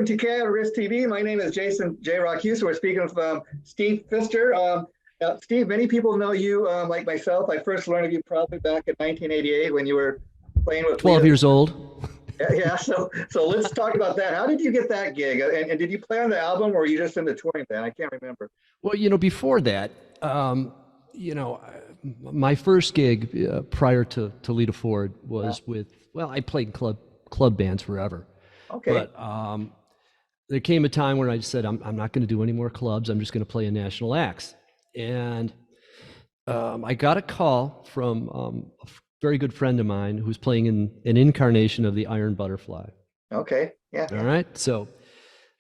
welcome to Riff TV. My name is Jason JROCK Houston. We're speaking with Steve Pfister. Steve, many people know you like myself. I first learned of you probably back in 1988 when you were playing with 12 Lita. years old. Yeah. So let's talk about that. How did you get that gig? And did you play on the album, or were you just in the touring band? I can't remember. Well, before that, my first gig prior to Lita Ford was I played club bands forever. Okay. But there came a time where I just said, I'm not going to do any more clubs. I'm just going to play in national acts. And I got a call from a very good friend of mine who's playing in an incarnation of the Iron Butterfly. Okay. Yeah. All right. So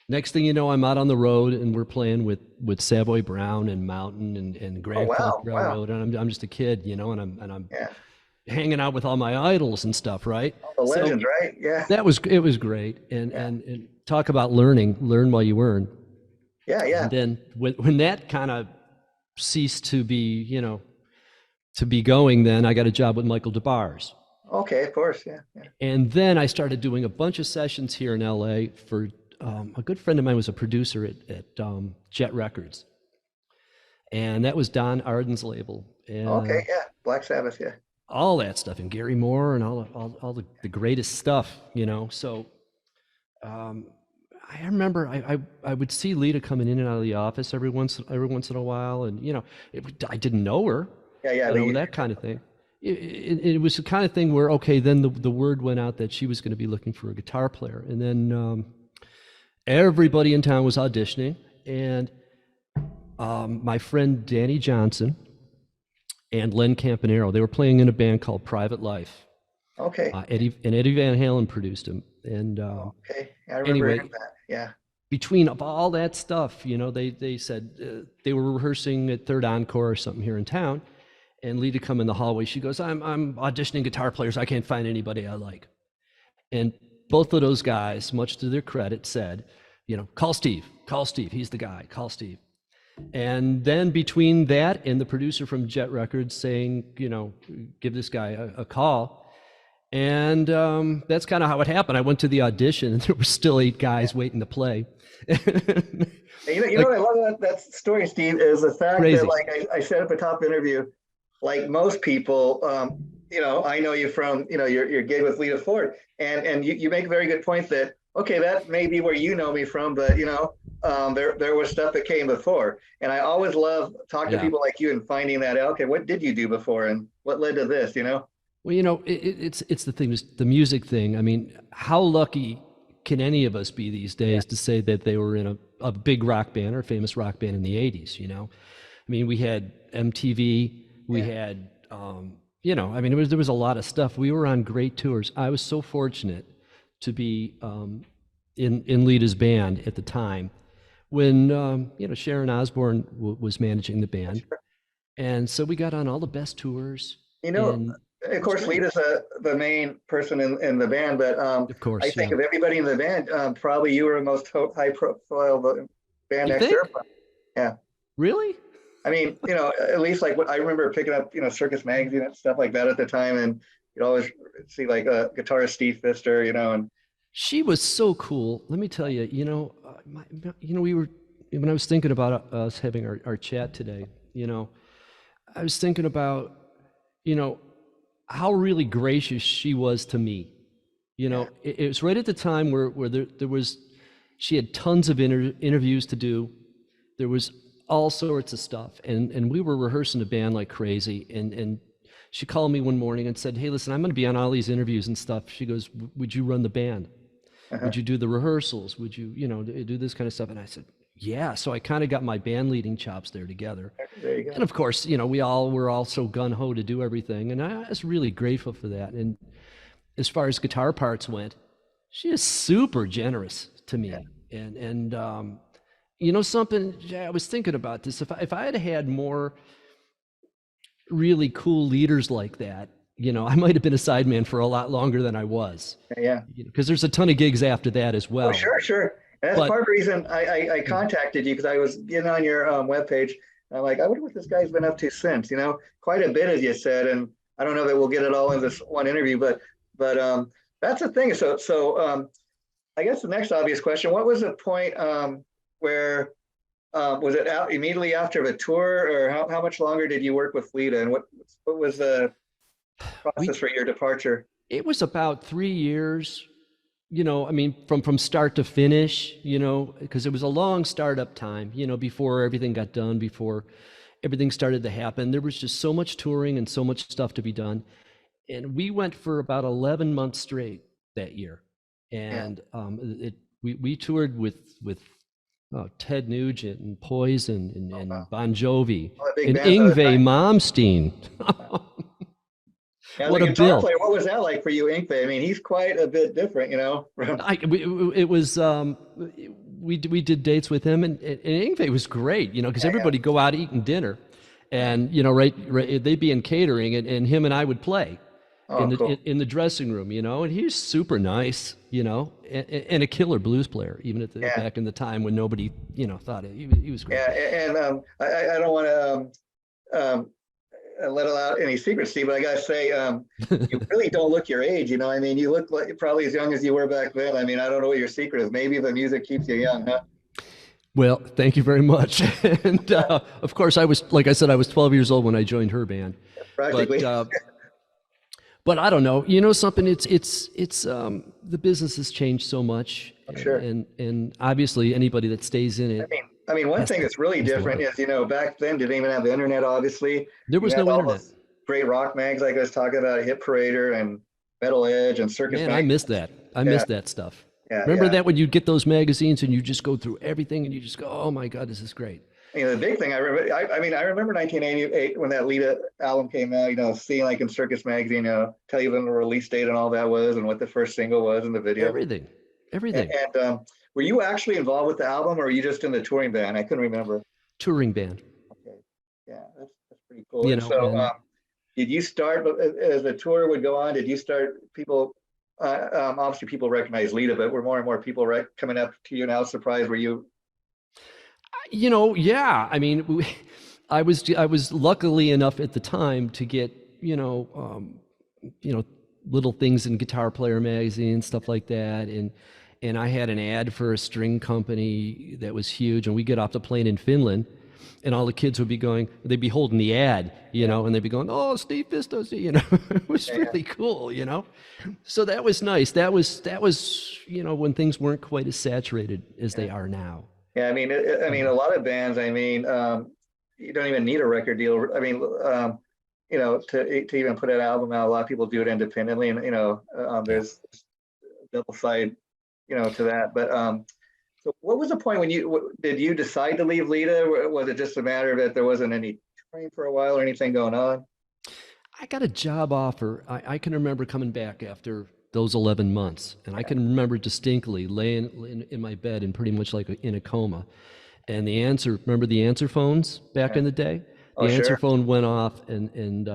next thing you know, I'm out on the road and we're playing with Savoy Brown and Mountain and Grand Funk Railroad. And I'm just a kid, and I'm hanging out with all my idols and stuff, right? All the legends, right? Yeah. It was great. And talk about learn while you earn. Yeah. And then when that kind of ceased to be, to be going, then I got a job with Michael DeBar's. Okay, of course, yeah. And then I started doing a bunch of sessions here in LA for a good friend of mine was a producer at Jet Records. And that was Don Arden's label. And okay, yeah, Black Sabbath, yeah. All that stuff, and Gary Moore and all the greatest stuff, So I remember I would see Lita coming in and out of the office every once in a while, and I didn't know her, that kind of thing. It was the kind of thing where then the word went out that she was going to be looking for a guitar player, and then everybody in town was auditioning, and my friend Danny Johnson and Len Campanaro, they were playing in a band called Private Life. Okay. Eddie Van Halen produced him. And okay, I remember that. Yeah. Between all that stuff, they said they were rehearsing at Third Encore or something here in town, and Lita come in the hallway. She goes, "I'm auditioning guitar players. I can't find anybody I like." And both of those guys, much to their credit, said, "Call Steve. Call Steve. He's the guy. Call Steve." And then between that and the producer from Jet Records saying, give this guy a call. And that's kind of how it happened. I went to the audition and there were still 8 guys waiting to play. What I love about that story, Steve, is the fact that, like I said at the top of the interview, like most people, I know you from, your gig with Lita Ford. And you make a very good point that, okay, that may be where you know me from, but there was stuff that came before, and I always love talking to people like you and finding that out. Okay, what did you do before, and what led to this? Well, it's the thing, the music thing. I mean, how lucky can any of us be these days to say that they were in a big rock band or a famous rock band in the '80s? I mean, we had MTV, we had, there was a lot of stuff. We were on great tours. I was so fortunate to be in Lita's band at the time when Sharon Osbourne was managing the band, and so we got on all the best tours. Of course, Lita's the main person in the band, but of course, I think of everybody in the band, probably you were the most high-profile band extra. Yeah. Really? I mean, at least like what I remember picking up, Circus Magazine and stuff like that at the time, and you'd always see like guitarist Steve Pfister, and she was so cool. Let me tell you, we were, when I was thinking about us having our chat today, I was thinking about, how really gracious she was to me. It was right at the time where there was, she had tons of interviews to do. There was all sorts of stuff. And we were rehearsing a band like crazy. And she called me one morning and said, "Hey, listen, I'm going to be on all these interviews and stuff." She goes, "Would you run the band? Would you do the rehearsals? Would you, do this kind of stuff?" And I said, "Yeah." So I kind of got my band leading chops there together. There you go. And of course, we all were all so gun-ho to do everything. And I was really grateful for that. And as far as guitar parts went, she is super generous to me. Yeah. And something, I was thinking about this. If I had more really cool leaders like that, I might have been a sideman for a lot longer than I was. Yeah. Because there's a ton of gigs after that as well. Oh, sure. That's part of the reason I contacted you, because I was getting on your webpage. And I'm like, I wonder what this guy's been up to since. Quite a bit, as you said, and I don't know that we'll get it all in this one interview, but that's the thing. So I guess the next obvious question, what was the point where was it out immediately after the tour, or how much longer did you work with Lita, and what was the process for your departure? It was about 3 years, I mean, from start to finish, because it was a long startup time, before everything got done, before everything started to happen. There was just so much touring and so much stuff to be done. And we went for about 11 months straight that year. And we toured with Ted Nugent and Poison and Bon Jovi and Yngwie Malmsteen. As a guitar player, what was that like for you, Yngwie? I mean, he's quite a bit different, We did dates with him, and Yngwie was great, because everybody go out eating dinner, and right, they'd be in catering, and him and I would play in the dressing room, and he's super nice, and a killer blues player, even back in the time when nobody, thought it. He was great. Yeah, and I don't want to let out any secrets, Steve, but I gotta say, you really don't look your age. I mean, you look like probably as young as you were back then. I mean, I don't know what your secret is. Maybe the music keeps you young, huh? Well, thank you very much. And of course, like I said, I was 12 years old when I joined her band. Practically. But I don't know. Something. It's the business has changed so much. I'm sure. And obviously, anybody that stays in it. I mean, one thing that's really different is, back then, didn't even have the internet, obviously. There was no internet. Great rock mags, like I was talking about, Hit Parader and Metal Edge and Circus. Man, I missed that. I missed that stuff. Remember that when you'd get those magazines and you just go through everything and you just go, oh my God, this is great. The big thing I remember, I remember 1988 when that Lita album came out, seeing like in Circus magazine, tell you when the release date and all that was and what the first single was in the video. Everything. And were you actually involved with the album, or were you just in the touring band? I couldn't remember. Touring band. Okay. Yeah, that's pretty cool. Did you start, as the tour would go on, did you start people, obviously people recognize Lita, but were more and more people coming up to you now? Surprised were you? Yeah. I mean, I was luckily enough at the time to get, little things in Guitar Player magazine, stuff like that. And I had an ad for a string company that was huge, and we get off the plane in Finland, and all the kids would be they'd be holding the ad, and they'd be going, oh, Steve Vistos, it was really cool, So that was nice. That was, when things weren't quite as saturated as they are now. Yeah, I mean, a lot of bands, you don't even need a record deal. I mean, to even put an album out, a lot of people do it independently, and there's double side, to that. But so what was the point when did you decide to leave Lita? Was it just a matter that there wasn't any touring for a while or anything going on? I got a job offer. I can remember coming back after those 11 months, and I can remember distinctly laying in my bed and pretty much like in a coma. And remember the answer phones back in the day? The answer phone went off, and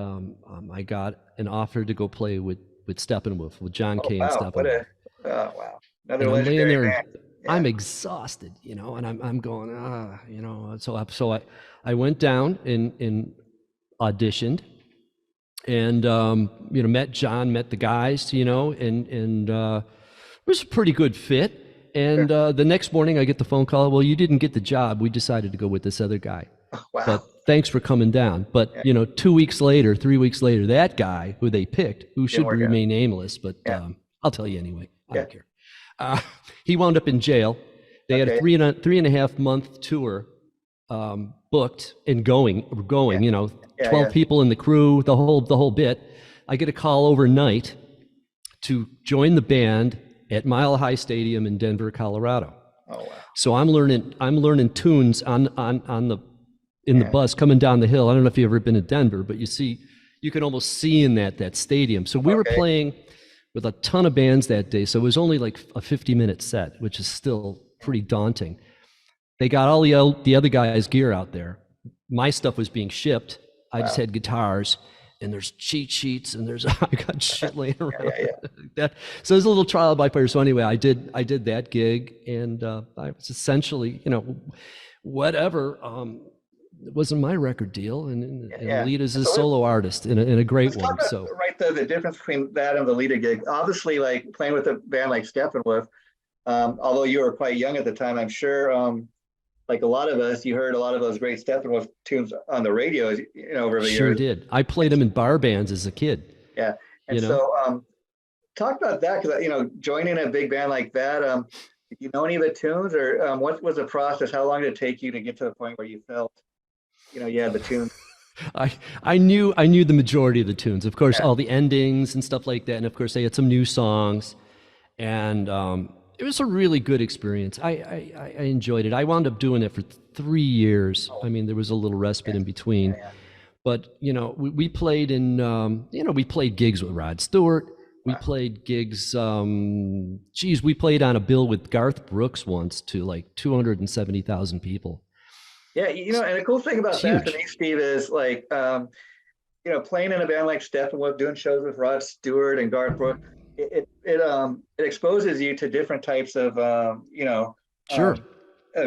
I got an offer to go play with Steppenwolf, with John Kay and Steppenwolf. Oh wow! Another and I'm laying there. Band. I'm exhausted, and I'm going, So I went down and auditioned, and met John, met the guys, and it was a pretty good fit. And the next morning I get the phone call. Well, you didn't get the job. We decided to go with this other guy. Oh, wow. But thanks for coming down. But 3 weeks later, that guy who they picked, who should remain nameless, but I'll tell you anyway. I don't care. He wound up in jail. They had a 3.5 month tour booked and going. 12 people in the crew, the whole bit. I get a call overnight to join the band at Mile High Stadium in Denver, Colorado. Oh wow! So I'm learning tunes in the bus coming down the hill. I don't know if you've ever been to Denver, but you can almost see in that stadium. So we were playing with a ton of bands that day. So it was only like a 50-minute set, which is still pretty daunting. They got all the other guys' gear out there. My stuff was being shipped. I just had guitars, and there's cheat sheets, and I got shit laying around. Like that. So it was a little trial by fire. So anyway, I did that gig, and I was essentially, whatever. It wasn't my record deal, and Lita's a solo artist and a great one. So the difference between that and the Lita gig, obviously, like playing with a band like Steppenwolf, Although you were quite young at the time, I'm sure, like a lot of us, you heard a lot of those great Steppenwolf tunes on the radio, over the Sure years. did. I played them in bar bands as a kid, Yeah. And you know? so, talk about that because, joining a big band like that, did you know any of the tunes, or what was the process? How long did it take you to get to the point where you felt, you had the tunes? I knew the majority of the tunes. Of course, Yeah. all the endings and stuff like that. And of course, they had some new songs, and it was a really good experience. I enjoyed it. I wound up doing it for 3 years. I mean, there was a little respite in between, Yeah. but we played in we played gigs with Rod Stewart. We Wow. played gigs. We played on a bill with Garth Brooks once to like 270,000 people. Yeah, and the cool thing about It's that for huge. me, Steve, is like, playing in a band like Steppenwolf, doing shows with Rod Stewart and Garth Brooks, it exposes you to different types of Sure.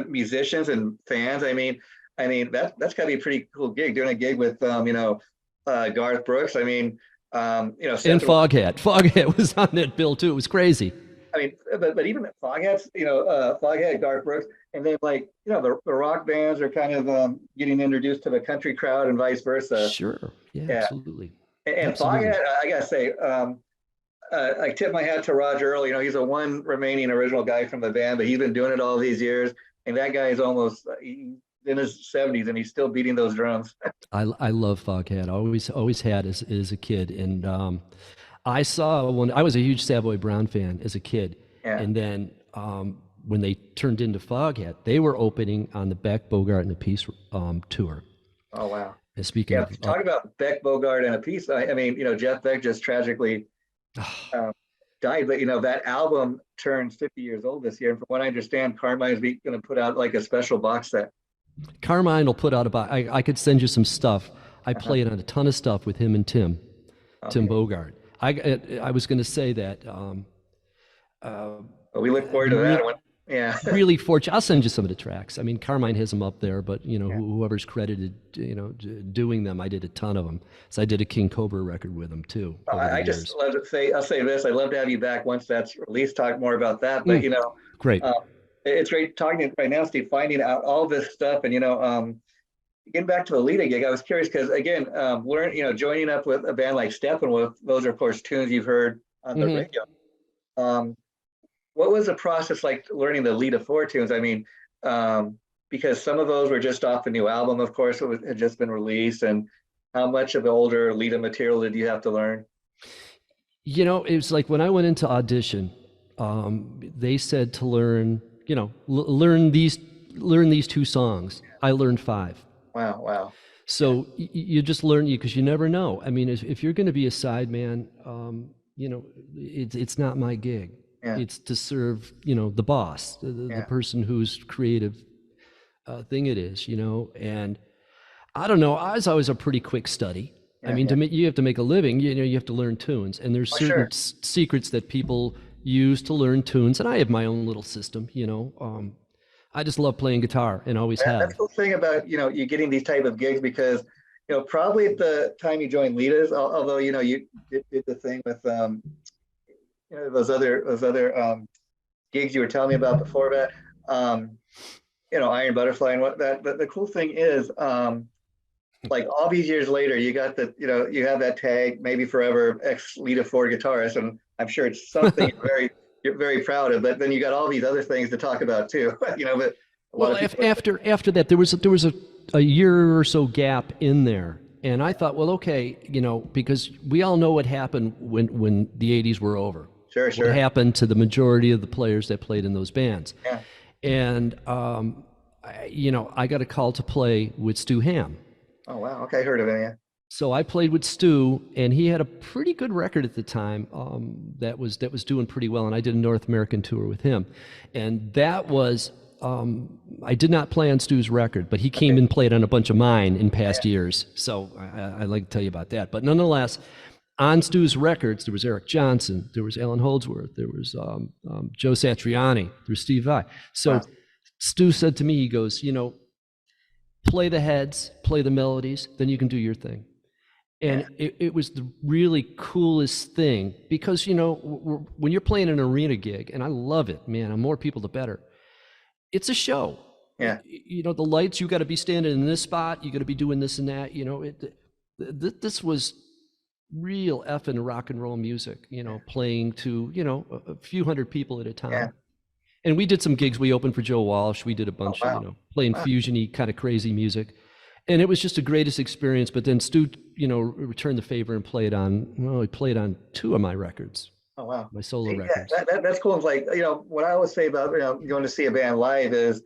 musicians and fans. That's got to be a pretty cool gig, doing a gig with Garth Brooks. And Steppenwolf. Foghat was on that bill too. It was crazy. But even Foghat's, Foghat, Garth Brooks, and then like the rock bands are kind of getting introduced to the country crowd and vice versa. Sure. Yeah, Yeah, absolutely. and Absolutely. Foghat, I gotta say, I tip my hat to Roger Earl. He's the one remaining original guy from the band, but he's been doing it all these years, and that guy is almost he's in his 70s, and he's still beating those drums. I love Foghat. Always had as a kid. And I saw when I was a huge Savoy Brown fan as a kid. Yeah. And then when they turned into Foghat, they were opening on the Beck, Bogart, and the Peace tour. Oh wow. And speaking Yeah. of, Talk about Beck, Bogart, and a piece. Jeff Beck just tragically um, died, but that album turns 50 years old this year. And from what I understand, Carmine's going to put out like a special box set. Carmine will put out about, I could send you some stuff. I Uh-huh. played on a ton of stuff with him and Tim Okay. Bogart. I was going to say that Well, we look I've forward to been that one. Yeah. really fortunate. I'll send you some of the tracks. I mean, Carmine has them up there, but Yeah. whoever's credited, doing them, I did a ton of them. So I did a King Cobra record with him too over the I years. just love to say, I'll say this. I'd love to have you back once that's released, talk more about that. But, Great. uh, it's great talking to you right now, Steve, finding out all this stuff. And, getting back to the Lita gig, I was curious because, again, joining up with a band like Steppenwolf, those are, of course, tunes you've heard on the Mhm. radio. What was the process like learning the Lita 4 tunes? Because some of those were just off the new album, of course, had just been released. And how much of the older Lita material did you have to learn? It was like when I went into audition, they said to learn, learn these two songs. I learned 5. Wow, wow. So you just learn because you never know. I mean, if you're going to be a sideman, it's not my gig. Yeah. It's to serve, the boss, the Yeah. person whose creative thing it is, And I don't know. I was always a pretty quick study. I mean, you have to make a living. You have to learn tunes, and there's certain secrets that people use to learn tunes. And I have my own little system. I just love playing guitar and always have. That's the thing about you getting these type of gigs because probably at the time you joined Lita's, although you did the thing with those other gigs you were telling me about before that, Iron Butterfly and what that. But the cool thing is, like all these years later, you got you have that tag, maybe forever ex Lita 4 guitarist, and I'm sure it's something you're very proud of. But then you got all these other things to talk about too, But a lot of people after that, there was a year or so gap in there, and I thought, well, okay, because we all know what happened when the '80s were over. Sure. What happened to the majority of the players that played in those bands? Yeah. And I got a call to play with Stu Ham. Oh wow. Okay, I heard of it. Yeah. So I played with Stu, and he had a pretty good record at the time that was doing pretty well, and I did a North American tour with him, and that was I did not play on Stu's record, but he came and played on a bunch of mine in past years. So I'd like to tell you about that. But nonetheless, on Stu's records, there was Eric Johnson, there was Alan Holdsworth, there was Joe Satriani, there was Steve Vai. So wow. Stu said to me, he goes, play the heads, play the melodies, then you can do your thing. And it was the really coolest thing because, you know, when you're playing an arena gig, and I love it, man, the more people, the better. It's a show. Yeah. You know, the lights, you got to be standing in this spot, you got to be doing this and that, you know, this was real effing rock and roll music, you know, playing to, you know, a few hundred people at a time. Yeah. And we did some gigs. We opened for Joe Walsh. We did a bunch of, you know, playing fusion-y kind of crazy music. And it was just the greatest experience. But then Stu, you know, returned the favor and played on, well, he played on 2 of my records. Oh, wow. My solo records. That's cool. It's like, you know, what I always say about, you know, going to see a band live is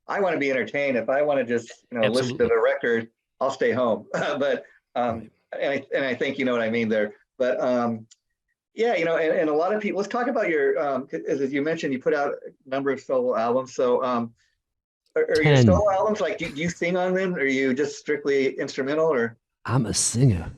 I want to be entertained. If I want to just, you know, listen to the record, I'll stay home. But, and I think you know what I mean there. But, yeah, you know, and a lot of people, let's talk about your, as you mentioned, you put out a number of solo albums. So, are your solo albums, like, do you sing on them? Or are you just strictly instrumental, or? I'm a singer.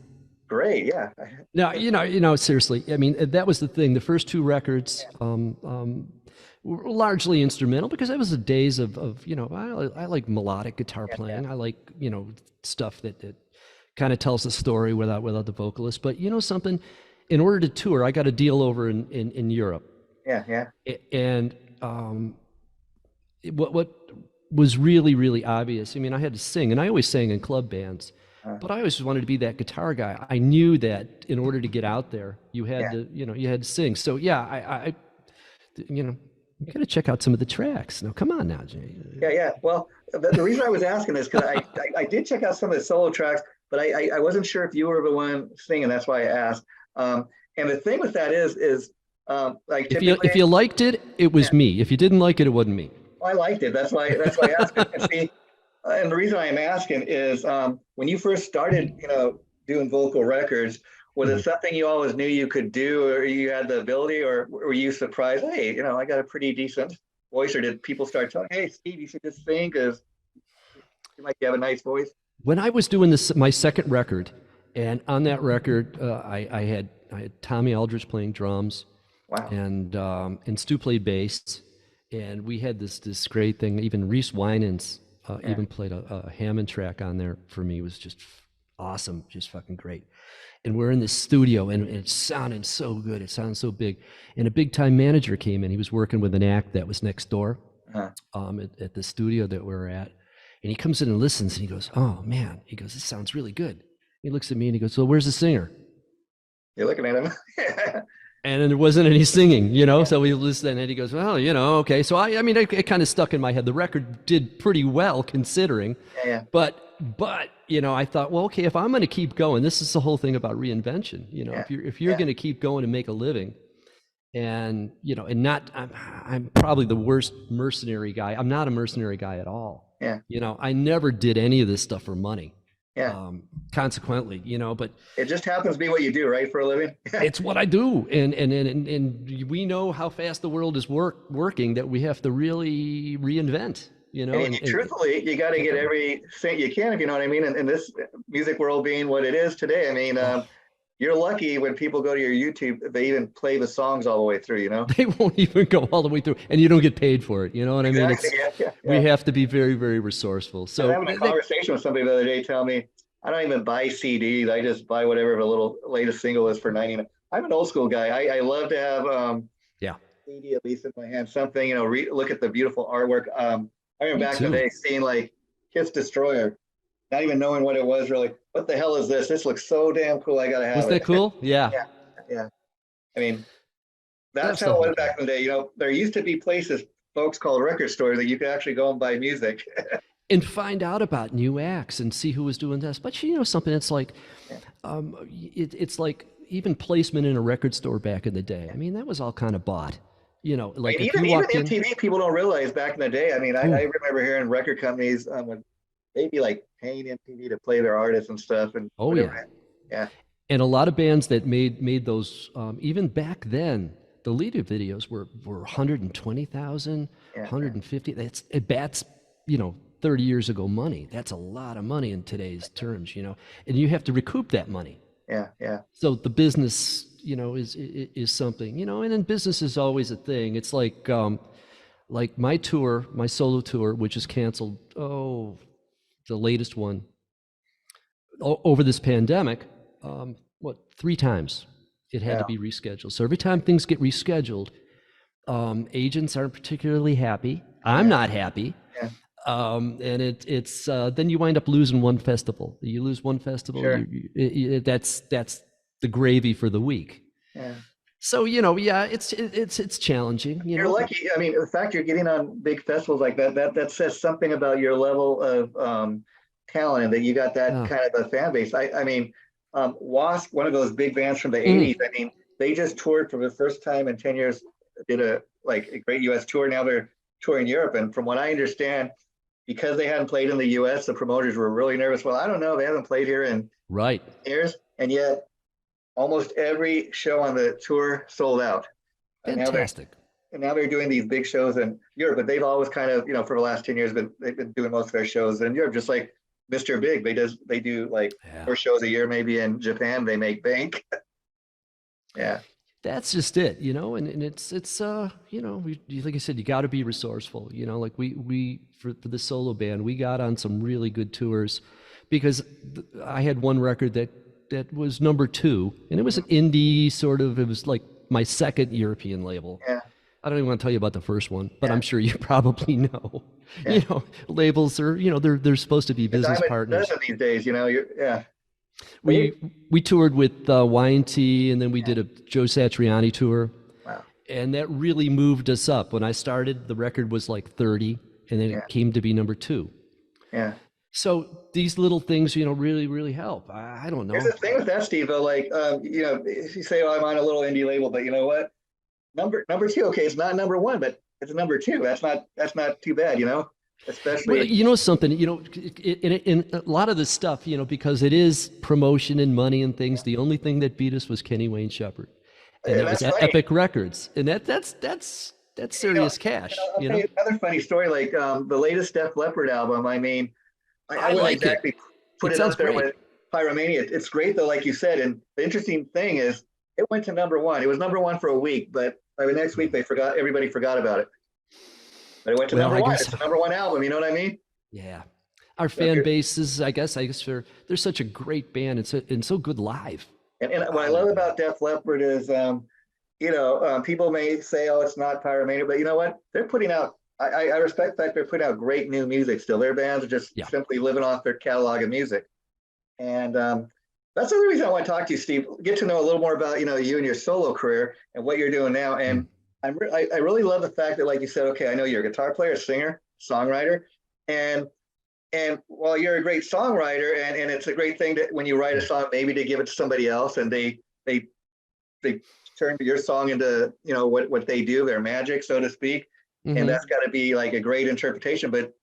Great, yeah. No, you know, seriously. I mean, that was the thing. The first 2 records were largely instrumental because that was the days of you know, I like melodic guitar playing. I like, you know, stuff that kind of tells the story without the vocalist. But you know something, in order to tour, I got a deal over in Europe. Yeah. And what was really, really obvious, I mean, I had to sing, and I always sang in club bands, but I always wanted to be that guitar guy. I knew that in order to get out there, you had to, you know, you had to sing. So yeah, I you know, you got to check out some of the tracks. Now, come on now, Jay. Yeah. Well, the reason I was asking is because I did check out some of the solo tracks, but I wasn't sure if you were the one singing. That's why I asked. And the thing with that is like, if you liked it, it was me. If you didn't like it, it wasn't me. I liked it. That's why I asked. And see, and the reason I'm asking is when you first started, you know, doing vocal records, was it something you always knew you could do, or you had the ability, or were you surprised? Hey, you know, I got a pretty decent voice, or did people start telling, hey, Steve, you should just sing because you might have a nice voice? When I was doing my second record, and on that record, I had Tommy Aldrich playing drums. Wow. And Stu played bass, and we had this great thing. Even Reese Winans even played a Hammond track on there for me. It was just awesome, just fucking great. And we're in this studio, and it sounded so good. It sounded so big. And a big-time manager came in. He was working with an act that was next door at the studio that we were at. And he comes in and listens, and he goes, oh, man. He goes, this sounds really good. He looks at me, and he goes, well, where's the singer? You're looking at him. And then there wasn't any singing, you know, so we listened, and he goes, well, you know, okay. So I mean, it kind of stuck in my head. The record did pretty well considering, but, you know, I thought, well, okay, if I'm going to keep going, this is the whole thing about reinvention, you know, if you're going to keep going and make a living, and, you know, and not, I'm probably the worst mercenary guy. I'm not a mercenary guy at all. Yeah. You know, I never did any of this stuff for money. Yeah. Consequently, you know, but it just happens to be what you do, right, for a living. It's what I do, and we know how fast the world is working, that we have to really reinvent, you know. And truthfully, you got to get every cent you can, if you know what I mean. And in this music world being what it is today, I mean, you're lucky when people go to your YouTube, they even play the songs all the way through, you know. They won't even go all the way through, and you don't get paid for it. You know what I mean? We have to be very, very resourceful. So I'm having a conversation with somebody the other day, tell me, I don't even buy CDs. I just buy whatever the little latest single is for 99. I'm an old school guy. I love to have CD at least in my hand, something, you know, look at the beautiful artwork. I remember back in the day seeing like Kiss Destroyer, not even knowing what it was really. What the hell is this? This looks so damn cool. I got to have it. Was that cool? Yeah. Yeah. I mean, that's how it was back in the day. You know, there used to be places, folks called record stores, that you could actually go and buy music. And find out about new acts and see who was doing this. But you know something, it's like, it's like even placement in a record store back in the day. I mean, that was all kind of bought. You know, like even MTV, people don't realize back in the day. I mean, I remember hearing record companies when they'd be like paying MTV to play their artists and stuff. And yeah. And a lot of bands that made those, even back then, the Lita videos were 120,000, 150. That's you know, 30 years ago money. That's a lot of money in today's terms, you know, and you have to recoup that money. Yeah. So the business, you know, is something, you know, and then business is always a thing. It's like my tour, my solo tour, which is canceled, the latest one over this pandemic. 3 times it had to be rescheduled. So every time things get rescheduled, agents aren't particularly happy. I'm not happy. Yeah. And it's then you wind up losing one festival. You lose one festival, Sure. that's the gravy for the week. Yeah. So, it's challenging. You're lucky. I mean, the fact you're getting on big festivals like that says something about your level of talent, and that you got that kind of a fan base. I mean, Wasp, one of those big bands from the 80s, I mean, they just toured for the first time in 10 years, did a great US tour. Now they're touring Europe. And from what I understand, because they hadn't played in the US, the promoters were really nervous. Well, I don't know, they haven't played here in years. And yet almost every show on the tour sold out. Fantastic. And now they're doing these big shows in Europe, but they've always kind of, for the last 10 years, they've been doing most of their shows in Europe, just like Mr. Big. They do like 4 shows a year, maybe in Japan, they make bank. Yeah. That's just it, and it's like I said, you got to be resourceful, like we for the solo band, we got on some really good tours, because I had one record that was number 2, and it was an indie sort of, it was like my second European label. Yeah. I don't even want to tell you about the first one, but I'm sure you probably know. Labels are, they're supposed to be business partners these days. We toured with Y&T, and then we did a Joe Satriani tour. Wow. And that really moved us up. When I started, the record was like 30, and then it came to be number 2. Yeah. So these little things, really, really help. I don't know. There's a thing with that, Steve, though, like, if you say, I'm on a little indie label, but you know what? Number 2, okay, it's not number 1, but it's number 2. That's not too bad, especially. Well, something, in a lot of this stuff, because it is promotion and money and things, the only thing that beat us was Kenny Wayne Shepherd. And that was at Epic Records. And that's serious cash. I'll tell you another funny story, like the latest Def Leppard album, I mean, I wouldn't exactly put it up there with Pyromania. It's great, though, like you said. And the interesting thing is, it went to number 1. It was number 1 for a week, but by the next week, everybody forgot about it. But it went to number 1. It's the number 1 album. You know what I mean? Yeah. Our fan base is, I guess they're such a great band and so good live. And what I love about Def Leppard is, people may say, oh, it's not Pyromania, but you know what? They're putting out, I respect the fact they're putting out great new music still. Their bands are just simply living off their catalog of music. And that's the other reason I want to talk to you, Steve. Get to know a little more about, you and your solo career and what you're doing now. And I really love the fact that, like you said, okay, I know you're a guitar player, singer, songwriter, and while you're a great songwriter, and it's a great thing that when you write a song, maybe to give it to somebody else, and they turn your song into, what they do, their magic, so to speak. And that's got to be like a great interpretation. But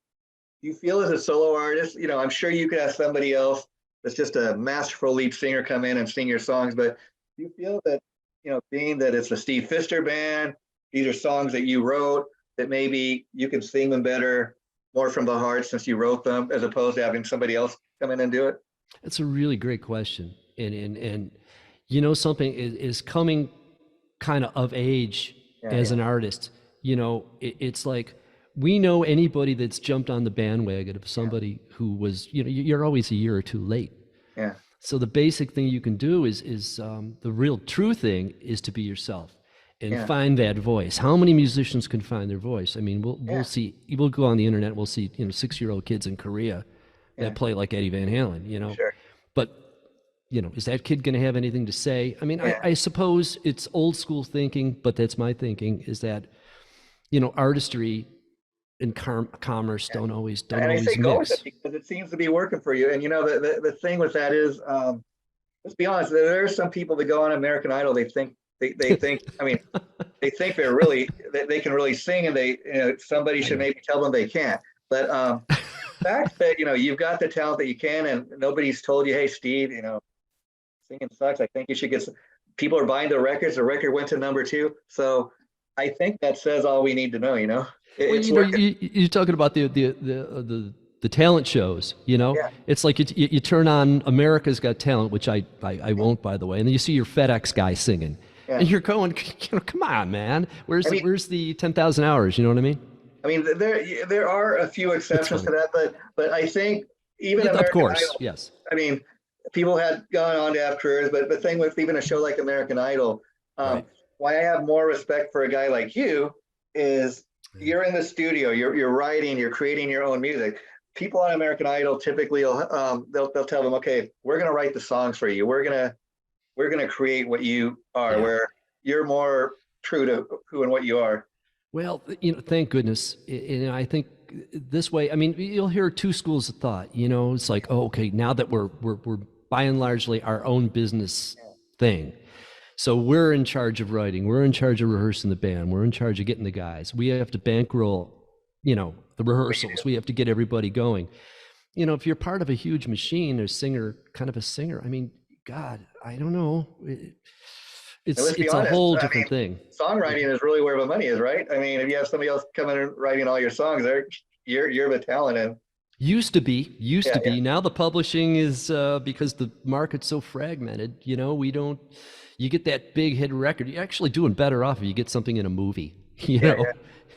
you feel as a solo artist, I'm sure you could have somebody else that's just a masterful lead singer come in and sing your songs, but you feel that, being that it's a Steve Pfister band, these are songs that you wrote, that maybe you can sing them better, more from the heart since you wrote them, as opposed to having somebody else come in and do it? That's a really great question. And something is coming kind of age as an artist. It's like, we know anybody that's jumped on the bandwagon of somebody who was, you're always a year or 2 late. Yeah. So the basic thing you can do is the real true thing is to be yourself and find that voice. How many musicians can find their voice? I mean, we'll see, we'll go on the internet, we'll see, 6-year-old kids in Korea that play like Eddie Van Halen, Sure. But, is that kid going to have anything to say? I mean, I suppose it's old school thinking, but that's my thinking, is that, artistry and commerce don't always and I say mix. Go with it because it seems to be working for you. And the thing with that is, let's be honest, there are some people that go on American Idol, they think I mean, they think they can really sing, and somebody should maybe tell them they can't. But the fact that you've got the talent that you can, and nobody's told you, hey Steve, singing sucks, I think you should get some. People are buying the records. The record went to number 2, so I think that says all we need to know. You're talking about the talent shows. It's like you turn on America's Got Talent, which I won't, by the way, and then you see your FedEx guy singing, and you're going, come on, man, where's the 10,000 hours? You know what I mean? I mean, there are a few exceptions to that, but I think even American of course, Idol, yes. I mean, people had gone on to have careers, but the thing with even a show like American Idol, Right. why I have more respect for a guy like you is you're in the studio, you're writing, you're creating your own music. People on American Idol typically they'll tell them, okay, we're gonna write the songs for you. We're gonna create what you are, Yeah. where you're more true to who and what you are. Well, thank goodness. And I think this way, I mean, you'll hear two schools of thought. It's like, oh, okay, now that we're by and largely our own business thing. So we're in charge of writing, we're in charge of rehearsing the band, we're in charge of getting the guys. We have to bankroll, the rehearsals. We have to get everybody going. If you're part of a huge machine, kind of a singer, I mean, God, I don't know. It's honest, a whole different thing. Songwriting is really where the money is, right? I mean, if you have somebody else coming and writing all your songs, you're the talent in. Used to be. Now the publishing is because the market's so fragmented. You get that big hit record. You're actually doing better off if you get something in a movie.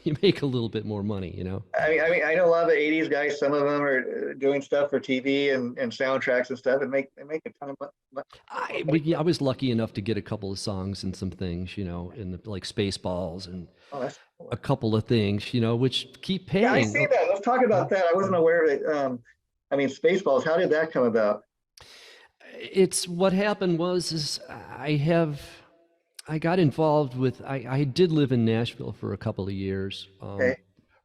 You make a little bit more money. I mean, I know a lot of the '80s guys. Some of them are doing stuff for TV and soundtracks and stuff, and they make a ton of money. I was lucky enough to get a couple of songs and some things, in the like Spaceballs and a couple of things, which keep paying. Yeah, I see that. Let's talk about that. I wasn't aware of it. I mean, Spaceballs. How did that come about? It's what happened was I got involved with, I did live in Nashville for a couple of years,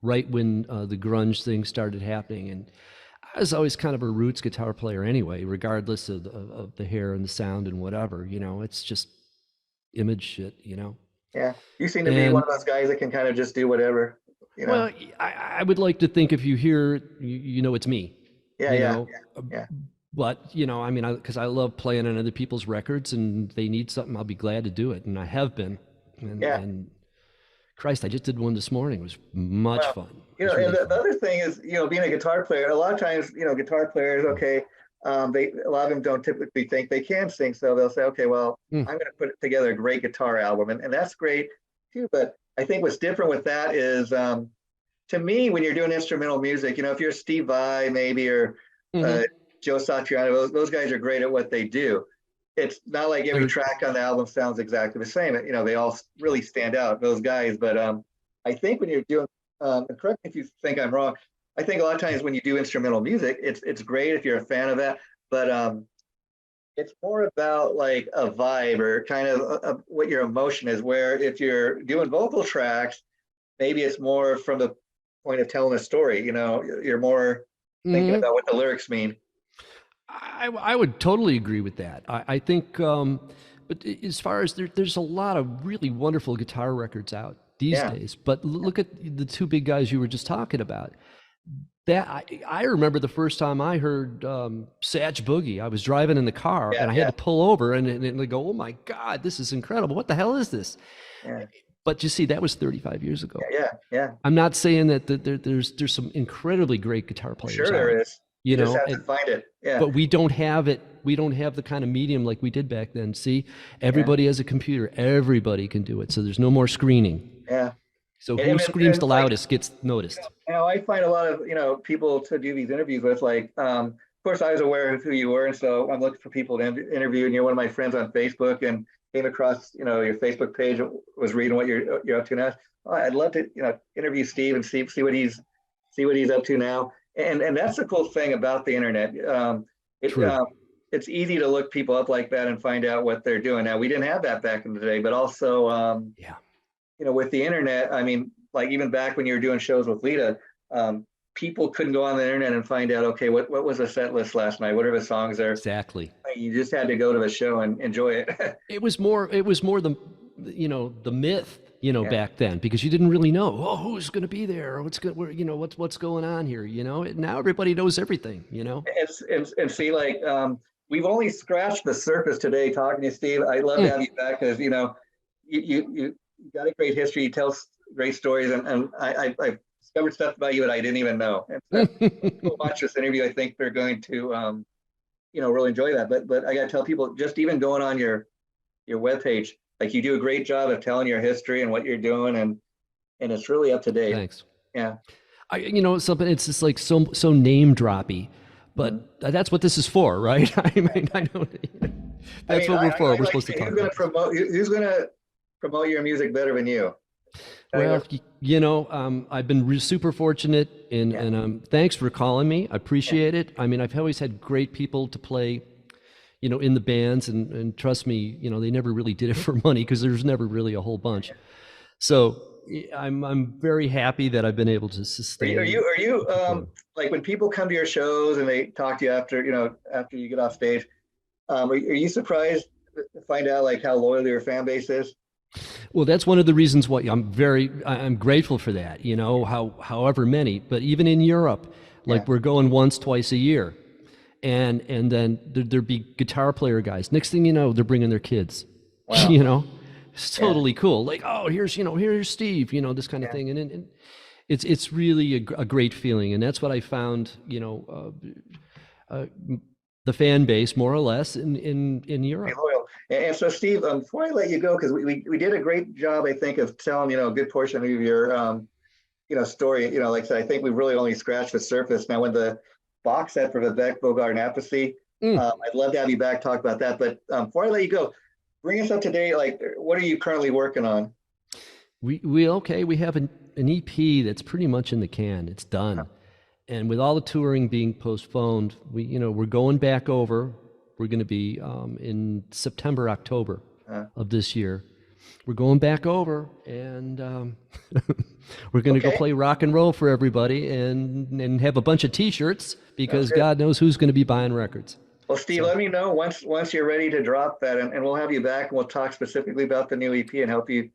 right when the grunge thing started happening. And I was always kind of a roots guitar player anyway, regardless of the hair and the sound and whatever, it's just image shit, Yeah, you seem to be one of those guys that can kind of just do whatever, Well, I would like to think if you hear, it's me. Yeah. But, I mean, because I love playing on other people's records, and they need something, I'll be glad to do it. And I have been. And Christ, I just did one this morning. It was much fun. And the other thing is, being a guitar player, a lot of times, guitar players, okay, a lot of them don't typically think they can sing. So they'll say, okay, well, I'm going to put together a great guitar album. And that's great too. But I think what's different with that is, to me, when you're doing instrumental music, if you're Steve Vai maybe, or Joe Satriani, those guys are great at what they do. It's not like every track on the album sounds exactly the same. They all really stand out, those guys. But I think when you're doing, and correct me if you think I'm wrong, I think a lot of times when you do instrumental music, it's great if you're a fan of that. But it's more about like a vibe or kind of what your emotion is. Where if you're doing vocal tracks, maybe it's more from the point of telling a story. You're more thinking about what the lyrics mean. I would totally agree with that. I think, but as far as there's a lot of really wonderful guitar records out these days. But look at the two big guys you were just talking about. That I remember the first time I heard Satch Boogie. I was driving in the car and I had to pull over and they go, "Oh my God, this is incredible! What the hell is this?" Yeah. But you see, that was 35 years ago. Yeah. I'm not saying that there's some incredibly great guitar players. Sure, there is. You just have to find it. Yeah. But we don't have it. We don't have the kind of medium like we did back then. See, everybody has a computer. Everybody can do it. So there's no more screening. Yeah. So who screams the loudest gets noticed. I find a lot of people to do these interviews with. Like, of course, I was aware of who you were, and so I'm looking for people to interview. And you're one of my friends on Facebook, and came across your Facebook page. Was reading what you're up to now. I'd love to interview Steve and see what he's up to now. And that's the cool thing about the internet. It's easy to look people up like that and find out what they're doing. Now, we didn't have that back in the day, but also, with the internet, I mean, like even back when you were doing shows with Lita, people couldn't go on the internet and find out, okay, what was the set list last night? What are the songs there? Exactly. You just had to go to the show and enjoy it. It was more the myth. Back then, because you didn't really know, who's going to be there, or what's going on here. Now everybody knows everything. And see, like we've only scratched the surface today talking to you, Steve. I'd love to have you back because you got a great history. You tell great stories, and I've discovered stuff about you that I didn't even know. And so watch this interview. I think they're going to really enjoy that. But I got to tell people, just even going on your webpage. Like you do a great job of telling your history and what you're doing, and it's really up to date. Thanks. Yeah. Something. It's just like so name droppy, But that's what this is for, right? I mean, I don't. That's what we're for. We're supposed to talk about. Who's going to promote your music better than you? Well, I've been super fortunate, and thanks for calling me. I appreciate it. I mean, I've always had great people to play, in the bands, and trust me, they never really did it for money because there's never really a whole bunch. So I'm very happy that I've been able to sustain. Are you like when people come to your shows and they talk to you after you get off stage, are you surprised to find out like how loyal your fan base is? Well, that's one of the reasons why I'm grateful for that, however many, but even in Europe, like we're going once, twice a year. And then there'd be guitar player guys. Next thing you know, they're bringing their kids, wow. It's totally cool. Like, oh, here's Steve, this kind of thing. And it's really a great feeling. And that's what I found, the fan base more or less in Europe. And so, Steve, before I let you go, because we did a great job, I think, of telling a good portion of your story. Like I said, I think we really only scratched the surface. Now, when the box set for Vivek, Bogart, and Apathy, I'd love to have you back talk about that. But before I let you go, bring us up to date. Like, what are you currently working on? We have an EP that's pretty much in the can. It's done. And with all the touring being postponed, we're going back over. We're going to be in September, October of this year. We're going back over, and we're going to go play rock and roll for everybody, and have a bunch of T-shirts because God knows who's going to be buying records. Well, Steve, let me know once you're ready to drop that, and we'll have you back, and we'll talk specifically about the new EP and help you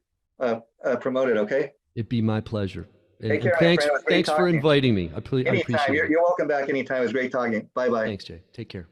promote it. Okay? It'd be my pleasure. Take care, thanks for inviting me. I appreciate it. You're welcome back anytime. It was great talking. Bye-bye. Thanks, Jay. Take care.